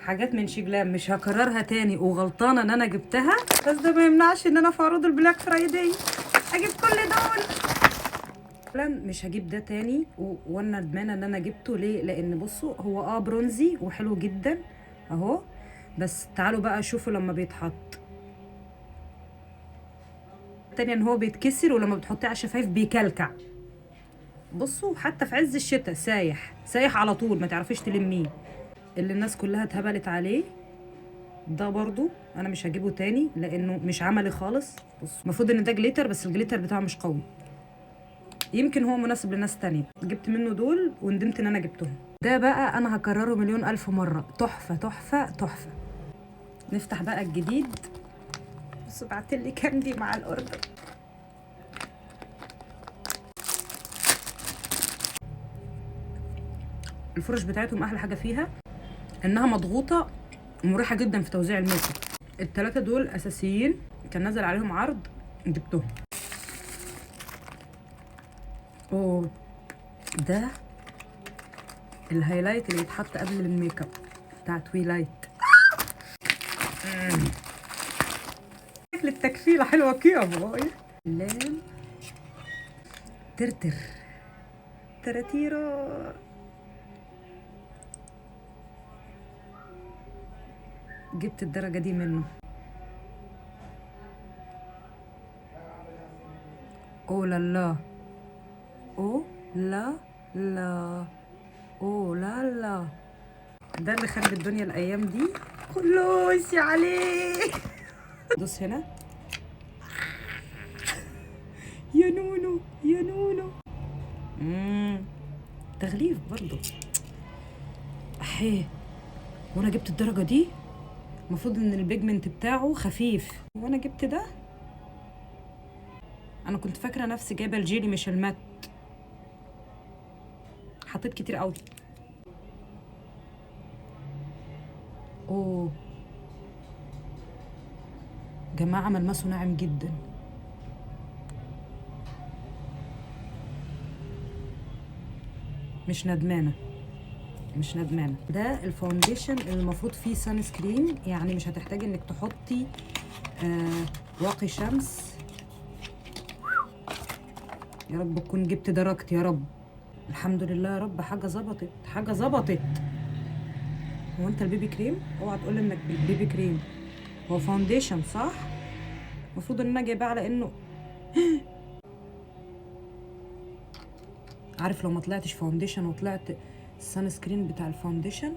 حاجات من شجلام مش هكررها تاني، وغلطانه ان انا جبتها، بس ده ما يمنعش ان انا في عروض البلاك فرايداي اجيب كل دول. لا مش هجيب ده تاني وانا ندمانه ان انا جبته. ليه؟ لان بصوا هو برونزي وحلو جدا اهو، بس تعالوا بقى شوفوا لما بيتحط. التانية ان هو بيتكسر، ولما بتحطيه على الشفايف بيكلكع. بصوا حتى في عز الشتاء سايح سايح على طول، ما تعرفيش تلميه. اللي الناس كلها اتهبلت عليه ده برضو انا مش هجيبه تاني لانه مش عملي خالص. بص المفروض ان ده جليتر، بس الجليتر بتاعه مش قوي، يمكن هو مناسب لناس تانية. جبت منه دول وندمت ان انا جبتهم. ده بقى انا هكرره مليون الف مرة، تحفة تحفة تحفة. نفتح بقى الجديد. بصوا بعتلي كاندي مع الاوردر. الفرش بتاعتهم احلى حاجة فيها انها مضغوطة ومريحة جدا في توزيع الميك اب. التلاتة دول اساسيين، كان نازل عليهم عرض جبتهم. اوه ده الهايلايت اللي يتحط قبل الميك اب بتاع تويلايت. شكل التكفيله حلوه كده باي. لام ترتر تراتيرو. جبت الدرجه دي منه. او لا لا، او لا لا، او لا لا. ده اللي خرب الدنيا الايام دي. كلوسي عليه. دوس هنا يا نونو يا نونو. تغليف برضو احيه. وانا جبت الدرجه دي، المفروض ان البيجمنت بتاعه خفيف، وانا جبت ده. انا كنت فاكره نفسي جايبه الجيلي مش المات، حطيت كتير قوي. اوه جماعه ملمسه ناعم جدا. مش ندمانه مش ندمانه. ده الفاونديشن اللي المفروض فيه سان سكرين، يعني مش هتحتاجي انك تحطي واقي شمس. يا رب تكون جبت درجتي يا رب. الحمد لله يا رب، حاجه ظبطت حاجه ظبطت. هو انت البيبي كريم؟ اوعى تقول انك بيبي كريم، هو فاونديشن صح؟ المفروض ان انا جايباه على انه عارف لو ما طلعتش فاونديشن وطلعت السان سكرين بتاع الفاونديشن